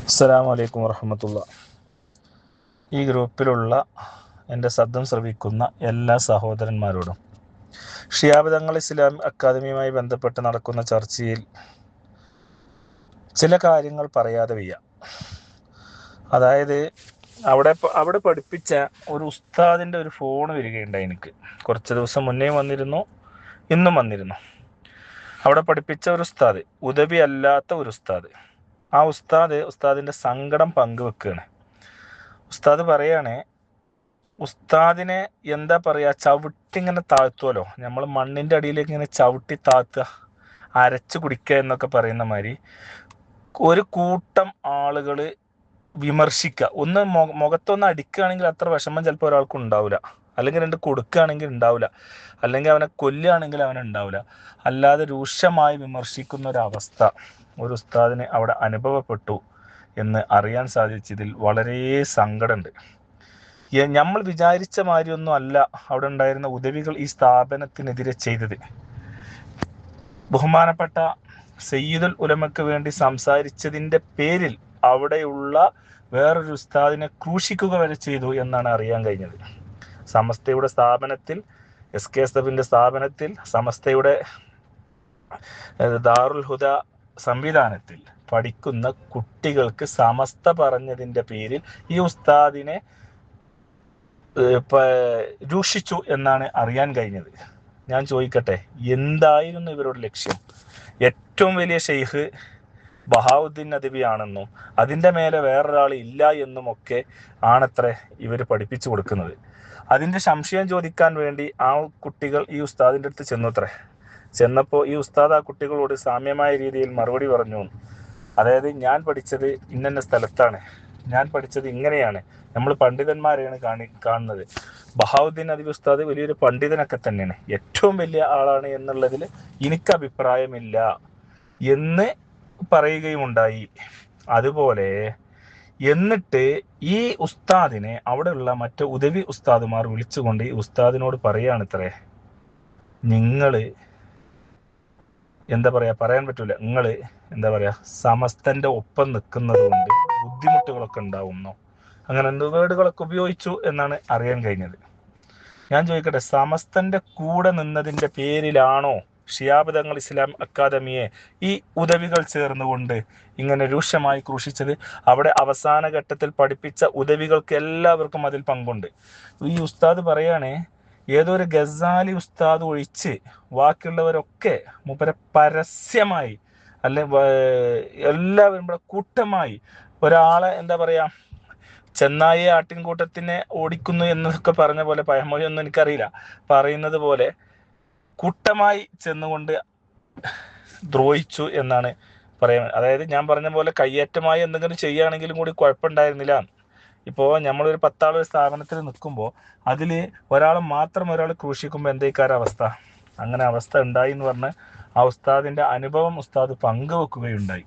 അസ്സലാമു അലൈക്കും വറഹമത്തുള്ള. ഈ ഗ്രൂപ്പിലുള്ള എൻ്റെ ശബ്ദം ശ്രവിക്കുന്ന എല്ലാ സഹോദരന്മാരോടും ഷിഹാബ് തങ്ങൾ ഇസ്ലാം അക്കാദമിയുമായി ബന്ധപ്പെട്ട് നടക്കുന്ന ചർച്ചയിൽ ചില കാര്യങ്ങൾ പറയാതെ വയ്യ. അതായത് അവിടെ പഠിപ്പിച്ച ഒരു ഉസ്താദിൻ്റെ ഒരു ഫോൺ വരികയുണ്ടായി. എനിക്ക് കുറച്ച് ദിവസം മുന്നേ വന്നിരുന്നു, ഇന്നും വന്നിരുന്നു. അവിടെ പഠിപ്പിച്ച ഒരു ഉസ്താദ്, ഉദവി അല്ലാത്ത ഒരു ഉസ്താദ്. ആ ഉസ്താദിൻ്റെ സങ്കടം പങ്കുവെക്കുകയാണ്. ഉസ്താദ് പറയാണ്, ഉസ്താദിനെ എന്താ പറയുക, ചവിട്ടി ഇങ്ങനെ താഴ്ത്തുമല്ലോ, നമ്മൾ മണ്ണിൻ്റെ അടിയിലേക്ക് ഇങ്ങനെ ചവിട്ടി താഴ്ത്തുക, അരച്ച് കുടിക്കുക എന്നൊക്കെ പറയുന്ന മാതിരി ഒരു കൂട്ടം ആളുകൾ വിമർശിക്കുക. ഒന്ന് മുഖത്തൊന്ന് അടിക്കുകയാണെങ്കിൽ അത്ര വിഷമം ചിലപ്പോൾ ഒരാൾക്ക് ഉണ്ടാവില്ല, അല്ലെങ്കിൽ രണ്ട് കൊടുക്കുകയാണെങ്കിൽ ഉണ്ടാവില്ല, അല്ലെങ്കിൽ അവനെ കൊല്ലുകയാണെങ്കിൽ അവനുണ്ടാവില്ല. അല്ലാതെ രൂക്ഷമായി വിമർശിക്കുന്ന ഒരവസ്ഥ ഒരു ഉസ്താദിന് അവിടെ അനുഭവപ്പെട്ടു എന്ന് അറിയാൻ സാധിച്ചതിൽ വളരെ സങ്കടമുണ്ട്. നമ്മൾ വിചാരിച്ച മാതിരിയൊന്നും അല്ല അവിടെ ഉണ്ടായിരുന്ന ഉദവികൾ ഈ സ്ഥാപനത്തിനെതിരെ ചെയ്തത്. ബഹുമാനപ്പെട്ട സയ്യിദുൽ ഉലമക്ക് വേണ്ടി സംസാരിച്ചതിൻ്റെ പേരിൽ അവിടെയുള്ള വേറൊരു ഉസ്താദിനെ ക്രൂശിക്കുക വരെ ചെയ്തു എന്നാണ് അറിയാൻ കഴിഞ്ഞത്. സമസ്തയുടെ സ്ഥാപനത്തിൽ, SKSF സ്ഥാപനത്തിൽ, സമസ്തയുടെ ദാറുൽ ഹുദ സംവിധാനത്തിൽ പഠിക്കുന്ന കുട്ടികൾക്ക് സമസ്ത പറഞ്ഞതിൻ്റെ പേരിൽ ഈ ഉസ്താദിനെ രൂക്ഷിച്ചു എന്നാണ് അറിയാൻ കഴിഞ്ഞത്. ഞാൻ ചോദിക്കട്ടെ, എന്തായിരുന്നു ഇവരുടെ ലക്ഷ്യം? ഏറ്റവും വലിയ ഷെയ്ഖ് ബഹാവുദ്ദീൻ നദ്വി ആണെന്നും അതിൻ്റെ മേലെ വേറൊരാൾ ഇല്ല എന്നുമൊക്കെ ആണത്രേ ഇവർ പഠിപ്പിച്ചു കൊടുക്കുന്നത്. അതിൻ്റെ സംശയം ചോദിക്കാൻ വേണ്ടി ആ കുട്ടികൾ ഈ ഉസ്താദിൻ്റെ അടുത്ത് ചെന്നപ്പോൾ ഈ ഉസ്താദ് ആ കുട്ടികളോട് സാമ്യമായ രീതിയിൽ മറുപടി പറഞ്ഞു. അതായത്, ഞാൻ പഠിച്ചത് ഇന്ന സ്ഥലത്താണ്, ഞാൻ പഠിച്ചത് ഇങ്ങനെയാണ്, നമ്മൾ പണ്ഡിതന്മാരെയാണ് കാണുന്നത്. ബഹാവുദ്ദീൻ നദ്വി ഉസ്താദ് വലിയൊരു പണ്ഡിതനൊക്കെ തന്നെയാണ്, ഏറ്റവും വലിയ ആളാണ് എന്നുള്ളതിൽ എനിക്ക് അഭിപ്രായമില്ല എന്ന് പറയുകയുമുണ്ടായി. അതുപോലെ എന്നിട്ട് ഈ ഉസ്താദിനെ അവിടെയുള്ള മറ്റു ഉദവി ഉസ്താദുമാർ വിളിച്ചുകൊണ്ട് ഈ ഉസ്താദിനോട് പറയാണിത്രേ, നിങ്ങൾ എന്താ പറയാ, പറയാൻ പറ്റൂല, നിങ്ങൾ എന്താ പറയാ, സമസ്തന്റെ ഒപ്പം നിൽക്കുന്നത് കൊണ്ട് ബുദ്ധിമുട്ടുകളൊക്കെ ഉണ്ടാവുന്നോ, അങ്ങനെ എന്ത് വേർഡുകളൊക്കെ ഉപയോഗിച്ചു എന്നാണ് അറിയാൻ കഴിഞ്ഞത്. ഞാൻ ചോദിക്കട്ടെ, സമസ്തന്റെ കൂടെ നിന്നതിന്റെ പേരിലാണോ ഷിഹാബ് തങ്ങൾ ഇസ്ലാം അക്കാദമിയെ ഈ ഉദവികൾ ചേർന്നുകൊണ്ട് ഇങ്ങനെ രൂക്ഷമായി ക്രൂശിച്ചത്? അവിടെ അവസാന ഘട്ടത്തിൽ പഠിപ്പിച്ച ഉദവികൾക്ക് എല്ലാവർക്കും അതിൽ പങ്കുണ്ട്. ഈ ഉസ്താദ് പറയാണേ, ഏതൊരു ഗസാലി ഉസ്താദ് ഒഴിച്ച് ബാക്കിയുള്ളവരൊക്കെ മൂപ്പരെ പരസ്യമായി എല്ലാവരും ഇവിടെ കൂട്ടമായി ഒരാളെ എന്താ പറയാ, ചെന്നായി ആട്ടിൻകൂട്ടത്തിനെ ഓടിക്കുന്നു എന്നൊക്കെ പറഞ്ഞ പോലെ, പഴമൊഴിയൊന്നും എനിക്കറിയില്ല, പറയുന്നത് പോലെ കൂട്ടമായി ചെന്നുകൊണ്ട് ദ്രോഹിച്ചു എന്നാണ് പറയുന്നത്. അതായത് ഞാൻ പറഞ്ഞ പോലെ കയ്യേറ്റമായി എന്തെങ്കിലും ചെയ്യുകയാണെങ്കിലും കൂടി കുഴപ്പമുണ്ടായിരുന്നില്ല. ഇപ്പോൾ നമ്മളൊരു 10 ആൾ ഒരു സ്ഥാപനത്തിൽ നിൽക്കുമ്പോൾ അതിൽ ഒരാൾ ക്രൂശിക്കുമ്പോൾ എന്തേക്കാരം അവസ്ഥ? അങ്ങനെ അവസ്ഥ ഉണ്ടായി എന്ന് പറഞ്ഞ് ആ ഉസ്താദിൻ്റെ അനുഭവം ഉസ്താദ് പങ്കുവെക്കുകയുണ്ടായി.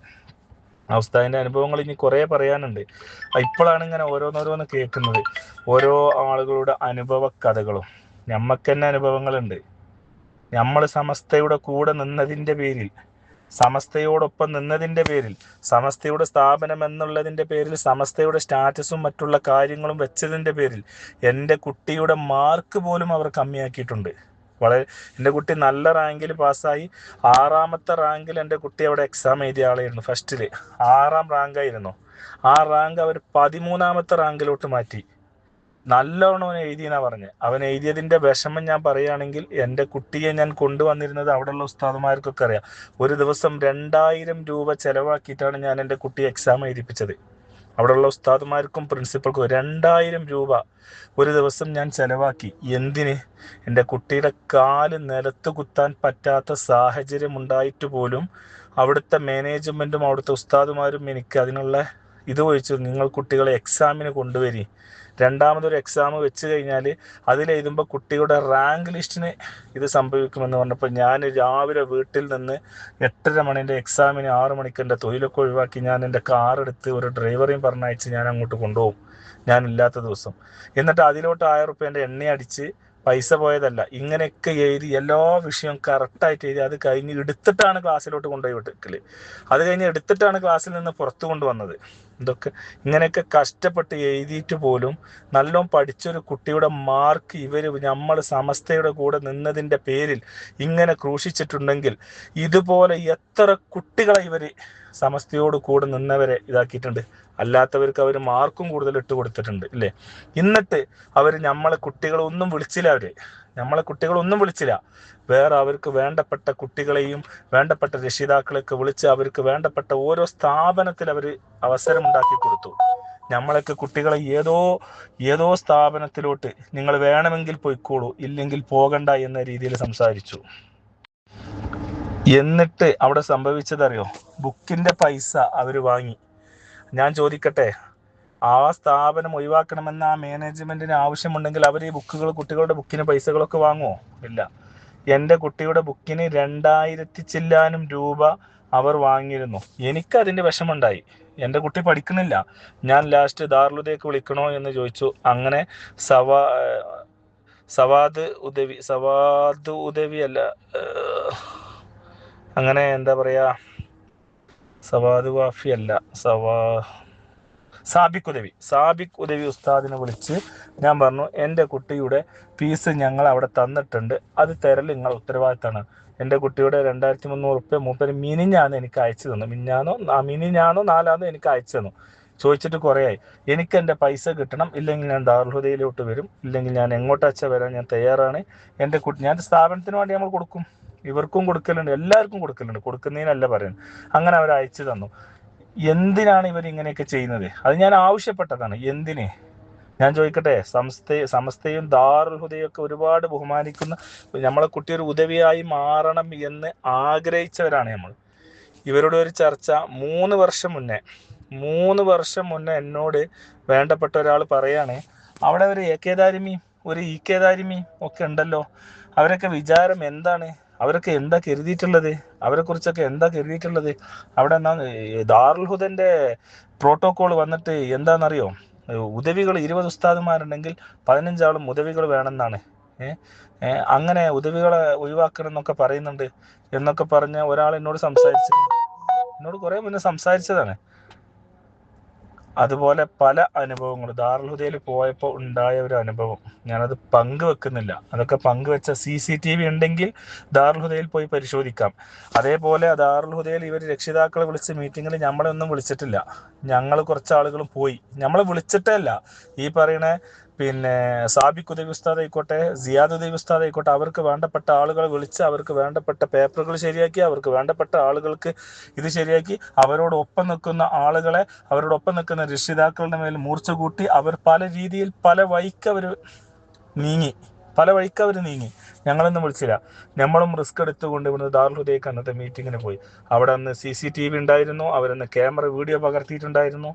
ആ ഉസ്താദിൻ്റെ അനുഭവങ്ങൾ ഇനി കുറേ പറയാനുണ്ട്. ഇപ്പോഴാണ് ഇങ്ങനെ ഓരോന്നോരോന്ന് കേൾക്കുന്നത്, ഓരോ ആളുകളുടെ അനുഭവ കഥകളും. ഞമ്മക്ക് തന്നെ അനുഭവങ്ങളുണ്ട്. നമ്മൾ സമസ്തയുടെ കൂടെ നിന്നതിൻ്റെ പേരിൽ, സമസ്തയോടൊപ്പം നിന്നതിൻ്റെ പേരിൽ, സമസ്തയുടെ സ്ഥാപനം എന്നുള്ളതിൻ്റെ പേരിൽ, സമസ്തയുടെ സ്റ്റാറ്റസും മറ്റുള്ള കാര്യങ്ങളും വെച്ചതിൻ്റെ പേരിൽ എൻ്റെ കുട്ടിയുടെ മാർക്ക് പോലും അവർ കമ്മിയാക്കിയിട്ടുണ്ട്. എൻ്റെ കുട്ടി നല്ല റാങ്കിൽ പാസ്സായി, 6ാമത്തെ റാങ്കിൽ എൻ്റെ കുട്ടി അവിടെ എക്സാം എഴുതിയ ആളായിരുന്നു. ഫസ്റ്റിൽ 6ാം റാങ്കായിരുന്നു. ആ റാങ്ക് അവർ 13ാമത്തെ റാങ്കിലോട്ട് മാറ്റി. നല്ലോണം എഴുതിയെന്നാ പറഞ്ഞത്. അവൻ എഴുതിയതിൻ്റെ വിഷമം ഞാൻ പറയുകയാണെങ്കിൽ, എൻ്റെ കുട്ടിയെ ഞാൻ കൊണ്ടുവന്നിരുന്നത് അവിടെയുള്ള ഉസ്താദുമാർക്കൊക്കെ അറിയാം. ഒരു ദിവസം 2000 രൂപ ചിലവാക്കിയിട്ടാണ് ഞാൻ എൻ്റെ കുട്ടിയെ എക്സാം എഴുതിപ്പിച്ചത്. അവിടെയുള്ള ഉസ്താദുമാർക്കും പ്രിൻസിപ്പൾക്കും 2000 രൂപ ഒരു ദിവസം ഞാൻ ചിലവാക്കി. എന്തിന്? എൻ്റെ കുട്ടിയുടെ കാല് നിലത്ത് കുത്താൻ പറ്റാത്ത സാഹചര്യം ഉണ്ടായിട്ട് പോലും അവിടുത്തെ മാനേജ്മെൻറ്റും അവിടുത്തെ ഉസ്താദുമാരും എനിക്ക് അതിനുള്ള ഇത് ചോദിച്ചു, നിങ്ങൾ കുട്ടികളെ എക്സാമിന് കൊണ്ടുവരി, 2ാമതൊരു എക്സാം വെച്ച് കഴിഞ്ഞാൽ അതിലെഴുതുമ്പോൾ കുട്ടിയുടെ റാങ്ക് ലിസ്റ്റിന് ഇത് സംഭവിക്കുമെന്ന് പറഞ്ഞപ്പോൾ ഞാൻ രാവിലെ വീട്ടിൽ നിന്ന് 8:30 മണിൻ്റെ എക്സാമിന് 6 മണിക്ക് എൻ്റെ തൊഴിലൊക്കെ ഒഴിവാക്കി ഞാൻ എൻ്റെ കാറെടുത്ത് ഒരു ഡ്രൈവറെയും പറഞ്ഞയച്ച് ഞാൻ അങ്ങോട്ട് കൊണ്ടുപോകും, ഞാനില്ലാത്ത ദിവസം. എന്നിട്ട് അതിലോട്ട് 1000 റുപ്യേൻ്റെ എണ്ണ അടിച്ച് പൈസ പോയതല്ല. ഇങ്ങനെയൊക്കെ എഴുതി എല്ലാ വിഷയവും കറക്റ്റായിട്ട് എഴുതി അത് കഴിഞ്ഞ് എടുത്തിട്ടാണ് ക്ലാസ്സിലോട്ട് കൊണ്ടുപോയി വിട്ടേക്കല്. അത് കഴിഞ്ഞ് എടുത്തിട്ടാണ് ക്ലാസ്സിൽ നിന്ന് പുറത്തു കൊണ്ടുവന്നത്. ഇതൊക്കെ ഇങ്ങനെയൊക്കെ കഷ്ടപ്പെട്ട് എഴുതിയിട്ട് പോലും നല്ലോണം പഠിച്ചൊരു കുട്ടിയുടെ മാർക്ക് നമ്മൾ സമസ്തയുടെ കൂടെ നിന്നതിൻ്റെ പേരിൽ ഇങ്ങനെ ക്രൂശിച്ചിട്ടുണ്ടെങ്കിൽ ഇതുപോലെ എത്ര കുട്ടികളെ സമസ്തയോട് കൂടെ നിന്നവരെ ഇതാക്കിയിട്ടുണ്ട്. അല്ലാത്തവർക്ക് അവർ മാർക്കും കൂടുതൽ ഇട്ട് കൊടുത്തിട്ടുണ്ട് ഇല്ലേ. എന്നിട്ട് അവർ നമ്മളെ കുട്ടികളൊന്നും വിളിച്ചില്ല. നമ്മളെ കുട്ടികളൊന്നും വിളിച്ചില്ല. വേറെ അവർക്ക് വേണ്ടപ്പെട്ട കുട്ടികളെയും വേണ്ടപ്പെട്ട രക്ഷിതാക്കളെയൊക്കെ വിളിച്ച് അവർക്ക് വേണ്ടപ്പെട്ട ഓരോ സ്ഥാപനത്തിൽ അവർ അവസരം ഉണ്ടാക്കി കൊടുത്തു. നമ്മളൊക്കെ കുട്ടികളെ ഏതോ സ്ഥാപനത്തിലോട്ട് നിങ്ങൾ വേണമെങ്കിൽ പോയിക്കോളൂ, ഇല്ലെങ്കിൽ പോകണ്ട എന്ന രീതിയിൽ സംസാരിച്ചു. എന്നിട്ട് അവിടെ സംഭവിച്ചതറിയോ? ബുക്കിന്റെ പൈസ അവർ വാങ്ങി. ഞാൻ ചോദിക്കട്ടെ, ആ സ്ഥാപനം ഒഴിവാക്കണമെന്ന് ആ മാനേജ്മെന്റിന് ആവശ്യമുണ്ടെങ്കിൽ അവർ ഈ കുട്ടികളുടെ ബുക്കിന് പൈസകളൊക്കെ വാങ്ങുമോ? ഇല്ല. എൻ്റെ കുട്ടിയുടെ ബുക്കിന് 2000 ചില്ലാനും രൂപ അവർ വാങ്ങിയിരുന്നു. എനിക്കതിൻ്റെ വിഷമമുണ്ടായി. എൻ്റെ കുട്ടി പഠിക്കണില്ല. ഞാൻ ലാസ്റ്റ് ദാറുൽഹുദയ്ക്ക് വിളിക്കണോ എന്ന് ചോദിച്ചു. അങ്ങനെ സവാദ് ഉദവി അല്ല, അങ്ങനെ എന്താ പറയാ, സവാദ് വാഫി അല്ല, സാബിക് ഉദവി ഉസ്താദിനെ വിളിച്ച് ഞാൻ പറഞ്ഞു, എൻ്റെ കുട്ടിയുടെ ഫീസ് ഞങ്ങൾ അവിടെ തന്നിട്ടുണ്ട്, അത് തരൽ നിങ്ങൾ ഉത്തരവാദിത്തമാണ്. എൻ്റെ കുട്ടിയുടെ 2300 റുപ്യ മൂപ്പര് മിനിഞ്ഞാന്ന് എനിക്ക് അയച്ചു തന്നു. മിനിഞ്ഞാന്നോ നാലാന്നോ എനിക്ക് അയച്ചു തന്നു. ചോദിച്ചിട്ട് കുറേയായി. എനിക്ക് എൻ്റെ പൈസ കിട്ടണം, ഇല്ലെങ്കിൽ ഞാൻ ദാറുൽഹുദയിലോട്ട് വരും, ഇല്ലെങ്കിൽ ഞാൻ എങ്ങോട്ടാച്ചാ വരാൻ ഞാൻ തയ്യാറാണ്. ഞാൻ സ്ഥാപനത്തിന് വേണ്ടി നമ്മൾ കൊടുക്കും, ഇവർക്കും കൊടുക്കലുണ്ട്, എല്ലാവർക്കും കൊടുക്കലുണ്ട്, കൊടുക്കുന്നതിനല്ല പറയുന്നത്. അങ്ങനെ അവർ അയച്ചു തന്നു. എന്തിനാണ് ഇവർ ഇങ്ങനെയൊക്കെ ചെയ്യുന്നത്? അത് ഞാൻ ആവശ്യപ്പെട്ടതാണ്. എന്തിന്? ഞാൻ ചോദിക്കട്ടെ, സമസ്തയും ദാറുൽഹുദയും ഒക്കെ ഒരുപാട് ബഹുമാനിക്കുന്ന, നമ്മളെ കുട്ടി ഒരു ഉദവിയായി മാറണം എന്ന് ആഗ്രഹിച്ചവരാണ് നമ്മൾ. ഇവരുടെ ഒരു ചർച്ച 3 വർഷം മുന്നേ എന്നോട് വേണ്ടപ്പെട്ട ഒരാൾ പറയാണ്, അവിടെ ഒരു ഒരു ഇ കെ ദാരിമി ഒക്കെ ഉണ്ടല്ലോ, അവരൊക്കെ വിചാരം എന്താണ്? അവരൊക്കെ എന്താ കരുതിയിട്ടുള്ളത്? അവിടെ ദാറുൽഹുദന്റെ പ്രോട്ടോകോൾ വന്നിട്ട് എന്താണെന്നറിയോ? ഉദവികൾ 20 ഉസ്താദുമാരുണ്ടെങ്കിൽ 15 ആളും ഉദവികൾ വേണമെന്നാണ്. അങ്ങനെ ഉദവികളെ ഒഴിവാക്കണം എന്നൊക്കെ പറയുന്നുണ്ട് എന്നൊക്കെ പറഞ്ഞ ഒരാൾ എന്നോട് കുറെ മുന്നേ സംസാരിച്ചതാണ്. അതുപോലെ പല അനുഭവങ്ങളും ദാറുൽഹുദയിൽ പോയപ്പോൾ ഉണ്ടായ ഒരു അനുഭവം ഞാനത് പങ്കുവെക്കുന്നില്ല. അതൊക്കെ പങ്കുവെച്ച CCTV ഉണ്ടെങ്കിൽ ദാറുൽഹുദയിൽ പോയി പരിശോധിക്കാം. അതേപോലെ ദാറുൽഹുദയിൽ ഇവർ രക്ഷിതാക്കളെ വിളിച്ച് മീറ്റിങ്ങിൽ നമ്മളെ ഒന്നും വിളിച്ചിട്ടില്ല. ഞങ്ങൾ കുറച്ച് ആളുകളും പോയി, നമ്മളെ വിളിച്ചിട്ടേ അല്ല. ഈ പറയണ സാബിക് ഉദവി ഉസ്താദ് ആയിക്കോട്ടെ, സിയാദ് ഉദവി ഉസ്താദ് ആയിക്കോട്ടെ, അവർക്ക് വേണ്ടപ്പെട്ട ആളുകളെ വിളിച്ച് അവർക്ക് വേണ്ടപ്പെട്ട പേപ്പറുകൾ ശരിയാക്കി, അവർക്ക് വേണ്ടപ്പെട്ട ആളുകൾക്ക് ഇത് ശരിയാക്കി, അവരോടൊപ്പം നിൽക്കുന്ന രക്ഷിതാക്കളുടെ മേൽ മൂർച്ച കൂട്ടി അവർ പല രീതിയിൽ പല വഴിക്ക് അവർ നീങ്ങി. ഞങ്ങളൊന്നും വിളിച്ചില്ല. നമ്മളും റിസ്ക് എടുത്തുകൊണ്ട് ഇവിടുന്ന് ദാറുൽഹുദയ്ക്ക് അന്നത്തെ മീറ്റിങ്ങിന് പോയി. അവിടെ അന്ന് CCTV ഉണ്ടായിരുന്നു. അവരന്ന് ക്യാമറ വീഡിയോ പകർത്തിയിട്ടുണ്ടായിരുന്നു.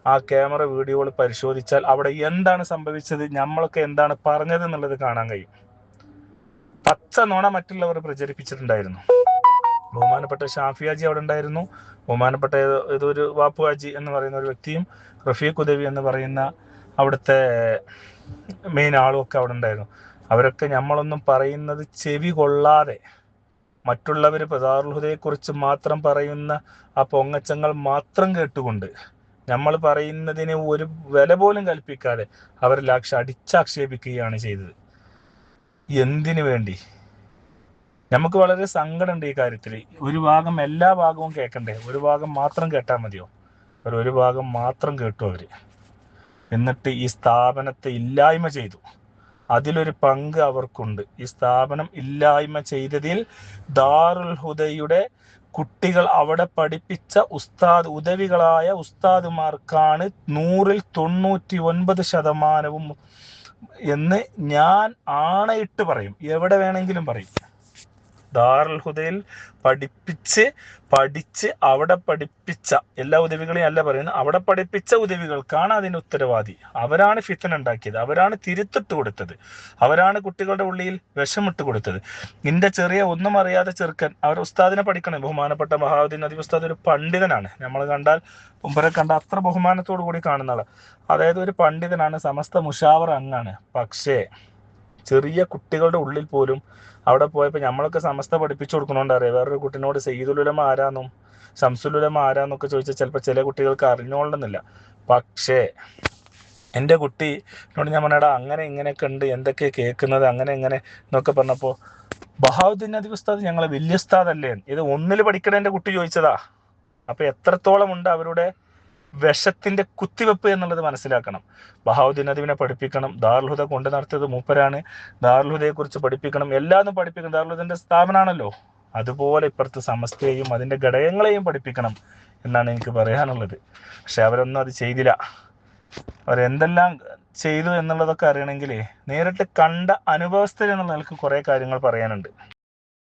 ആ ക്യാമറ വീഡിയോകൾ പരിശോധിച്ചാൽ അവിടെ എന്താണ് സംഭവിച്ചത്, നമ്മളൊക്കെ എന്താണ് പറഞ്ഞത് എന്നുള്ളത് കാണാൻ കഴിയും. പച്ച നുണ മറ്റുള്ളവർ പ്രചരിപ്പിച്ചിട്ടുണ്ടായിരുന്നു. ബഹുമാനപ്പെട്ട ഷാഫിയാജി അവിടെ ഉണ്ടായിരുന്നു. ബഹുമാനപ്പെട്ട ഏതൊരു വാപ്പുഹാജി എന്ന് പറയുന്ന ഒരു വ്യക്തിയും റഫീഖ് ഉദവി എന്ന് പറയുന്ന അവിടുത്തെ മെയിൻ ആളും ഒക്കെ അവിടെ ഉണ്ടായിരുന്നു. അവരൊക്കെ നമ്മളൊന്നും പറയുന്നത് ചെവി കൊള്ളാതെ മറ്റുള്ളവർ ദാറുൽഹുദയെക്കുറിച്ച് മാത്രം പറയുന്ന ആ പൊങ്ങച്ചങ്ങൾ മാത്രം കേട്ടുകൊണ്ട് നമ്മൾ പറയുന്നതിന് ഒരു വില പോലും കൽപ്പിക്കാതെ അവരിൽ അടിച്ചാക്ഷേപിക്കുകയാണ് ചെയ്തത്. എന്തിനു വേണ്ടി? നമുക്ക് വളരെ സങ്കടമുണ്ട് ഈ കാര്യത്തിൽ. എല്ലാ ഭാഗവും കേൾക്കണ്ടേ? ഒരു ഭാഗം മാത്രം കേട്ടാൽ മതിയോ? ഒരു ഭാഗം മാത്രം കേട്ടു അവര്. എന്നിട്ട് ഈ സ്ഥാപനത്തെ ഇല്ലായ്മ ചെയ്തു. അതിലൊരു പങ്ക് അവർക്കുണ്ട്. ഈ സ്ഥാപനം ഇല്ലായ്മ ചെയ്തതിൽ ദാറുൽഹുദയുടെ കുട്ടികൾ അവിടെ പഠിപ്പിച്ച ഉദവികളായ ഉസ്താദുമാർക്കാണ് 100-ൽ 99% എന്ന് ഞാൻ ആണയിട്ട് പറയും. എവിടെ വേണമെങ്കിലും പറയും. ദാറുൽഹുദയിൽ പഠിച്ച് അവിടെ പഠിപ്പിച്ച എല്ലാ ഉദവികളെയും അല്ല പറയുന്നത്, അവിടെ പഠിപ്പിച്ച ഉദവികൾക്കാണ് അതിന് ഉത്തരവാദി. അവരാണ് ഫിത്ന ഉണ്ടാക്കിയത്, അവരാണ് തിരുത്തിട്ട് കൊടുത്തത്, അവരാണ് കുട്ടികളുടെ ഉള്ളിൽ വിഷമിട്ട് കൊടുത്തത്. നിന്റെ ചെറിയ ഒന്നും അറിയാതെ ചെറുക്കൻ അവർ ഉസ്താദിനെ പഠിക്കണം. ബഹുമാനപ്പെട്ട ബഹാവുദ്ദീൻ നദവി ഉസ്താദ് ഒരു പണ്ഡിതനാണ്. നമ്മൾ മുമ്പരെ കണ്ട അത്ര ബഹുമാനത്തോടു കൂടി കാണുന്ന ആള്. അതായത് ഒരു പണ്ഡിതനാണ്, സമസ്ത മുഷാവറ അംഗാണ്. പക്ഷേ ചെറിയ കുട്ടികളുടെ ഉള്ളിൽ പോലും അവിടെ പോയപ്പോൾ നമ്മളൊക്കെ സമസ്ത പഠിപ്പിച്ചു കൊടുക്കണോണ്ട് അറിയാം. വേറൊരു കുട്ടിനോട് സയ്യിദുൽ ആരാന്നും ശംസുൽ ആരാന്നൊക്കെ ചോദിച്ചാൽ ചിലപ്പോൾ ചില കുട്ടികൾക്ക് അറിഞ്ഞോളണമെന്നില്ല. പക്ഷേ എൻ്റെ കുട്ടിനോട് ഞാൻ പറഞ്ഞടാ അങ്ങനെ ഇങ്ങനെയൊക്കെ ഉണ്ട്, എന്തൊക്കെയാണ് കേൾക്കുന്നത്, അങ്ങനെ ഇങ്ങനെ എന്നൊക്കെ പറഞ്ഞപ്പോൾ ബഹാവുദ്ദീൻ നദവി ഉസ്താദ് ഞങ്ങളെ വലിയ ഉസ്താദല്ലേ, ഇത് ഒന്നിൽ പഠിക്കണ എൻ്റെ കുട്ടി ചോദിച്ചതാ. അപ്പൊ എത്രത്തോളം ഉണ്ട് അവരുടെ വിഷത്തിന്റെ കുത്തിവെപ്പ് എന്നുള്ളത് മനസ്സിലാക്കണം. ബഹാവുദ്ദീൻ നദവിനെ പഠിപ്പിക്കണം, ദാറുൽ ഹുദ കൊണ്ട് നടത്തിയത് മൂപ്പരാണ്, ദാറുൽ ഹുദയെ കുറിച്ച് പഠിപ്പിക്കണം, എല്ലാതും പഠിപ്പിക്കണം. ദാറുൽ ഹുദന്റെ സ്ഥാപനമാണല്ലോ. അതുപോലെ ഇപ്പുറത്ത് സമസ്തയെയും അതിന്റെ ഘടകങ്ങളെയും പഠിപ്പിക്കണം എന്നാണ് എനിക്ക് പറയാനുള്ളത്. പക്ഷെ അവരൊന്നും അത് ചെയ്തില്ല. അവരെന്തെല്ലാം ചെയ്തു എന്നുള്ളതൊക്കെ അറിയണമെങ്കിൽ നേരിട്ട് കണ്ട അനുഭവസ്ഥർ എന്നുള്ള നിലക്ക് കുറേ കാര്യങ്ങൾ പറയാനുണ്ട്.